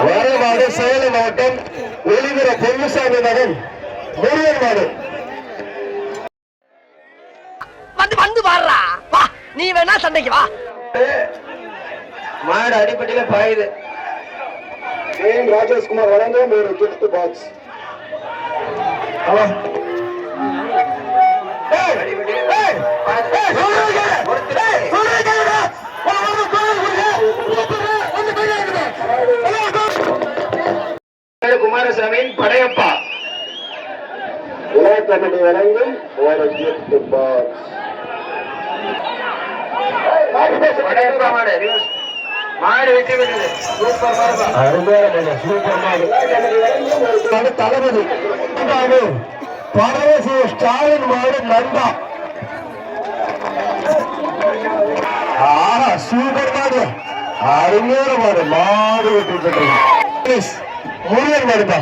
மாடு சேலம் மாவட்டம் ஒளிவர பொன்னுசாமி மகன் முருகன் மாடு. வந்து பாடுறா வா, நீ வேணா சண்டைக்கு வா. மாடு அடிப்படையில பாயுது. ராஜேஷ்குமார் வழங்கும் ஒரு கிஃப்ட் பாக்ஸ். குமாரசாமியின் படையப்பா கமிட்டி வழங்கும் ஒரு கிஃப்ட் பாக்ஸ். மாடு வெற்றி பெற்றது. சூப்பர் மாடு தளபதி பரவசு ஸ்டாலின் மாடு நண்பா. சூப்பர் மாடு, அருமையான மாடு. மாடு வெற்றி பெற்றது. முருகன் மாடுப்பா.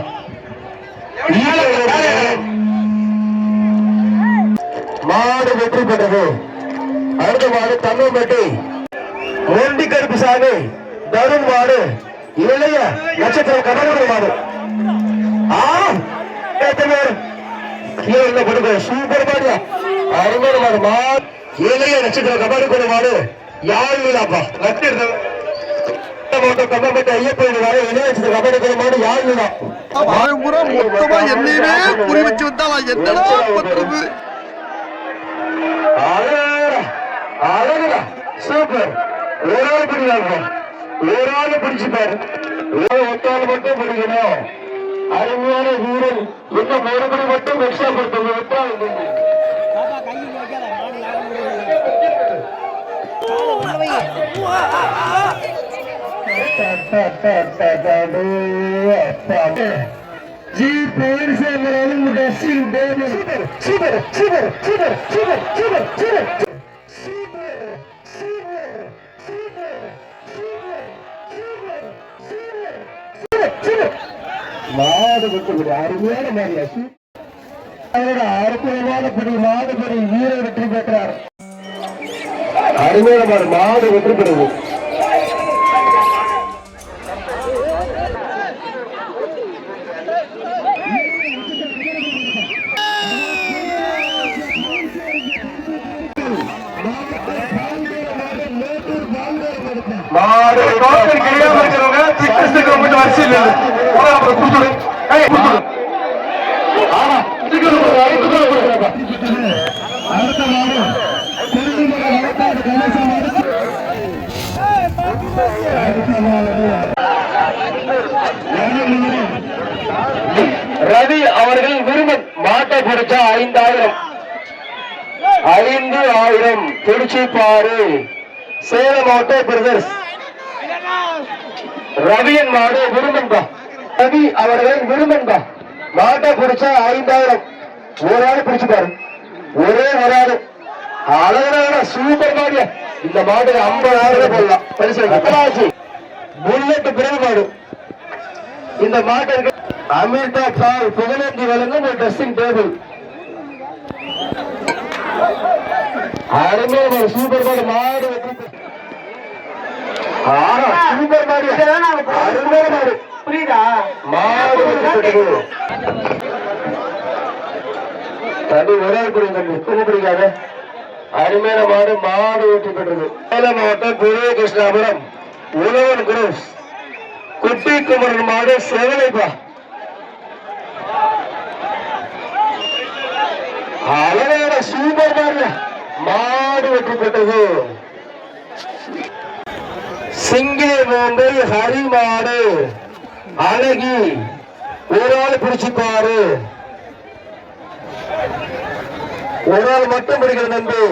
மாடு வெற்றி பெற்றது. அடுத்த மாடு தங்கம்பட்டி ஒண்டி கருப்பு சாமி தருண் மாடு. இளைய நட்சத்திரம் கடலூர் மாடு. சூப்பர் மாடு, அருமையான மாடு. மாடு இளைய நட்சத்திரம் கபடி மாடு. யாழ் விழாப்பா கம்பம்பட்டி ஐயப்பன் மாடு. இளைய நட்சத்திரம் கபடி மாடு. யாழ் விழா மொத்தமா என்னையவே புரி வச்சு வந்தா என்னடா பண்றது. அழகுடா, சூப்பர். ஒரு ஆள் பிடிக்கலாம், ஒரு ஆள் பிடிச்சுப்பாரு. ஒத்தாள் மட்டும் பிடிக்கணும். அருமையான வீரன். இன்னும் மறுபடி மட்டும் எக்ஸ்ட்ரா கொடுத்தது. ஒத்தாள் மாடு வெற்றி. அருமையான மாடு, அற்புதமான படி. மாடுபடி வீரர் வெற்றி பெற்றார். அருமையான மாடு. மாடு வெற்றி பெறுது. மாடு கிடையாம இருக்கிறவங்க வரிசையில் ரவி அவர்கள் விரும்பன் மாட்டை பிடிச்சா 5000. 5000 பிடிச்சு பாரு. சேலம் ஆட்டோ பிரதர்ஸ் ரவியன் மாடு விரும்பன்பா. ரவி அவர்கள் விரும்பன்பா. மாட்டை பிடிச்சா 5000. ஒரு ஆள் பிடிச்சு பாரு. ஒரே வராது. அழகான சூப்பர் மாடு. இந்த மாட்டுக்கு 50,000 போடலாம். பரிசு புல்லட் பிறகு மாடு. இந்த மாட்டிற்கு அமிர்தா பால் புகழேந்தி வழங்கும் ஒரு ட்ரெஸ்ஸிங் டேபிள். அருமையான ஒரு சூப்பர் மாடு. மாடு சூப்பர் மாடு, அருமையான மாடு. புரியுதா? மாடு தம்பி ஒரே புரியுது பிடிக்காத. அருமையான மாடு. மாடு வெற்றி பெற்றது. சேலம் மாவட்டம் பெரிய கிருஷ்ணாபுரம் உழவன் குரூஸ் குட்டி குமரன் மாடு. சேவலைப்பா. அழகான சூப்பர் மாடு. மாடு வெற்றி பெற்றது. சிங்கிளை மும்பை ஹரி மாடு. அழகி ஒரு ஆள் பிடிச்சு பாரு. ஒரு ஆள் மட்டும் பிடிக்கிற தம்பி.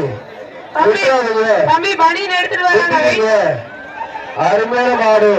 அருமையான மாடு.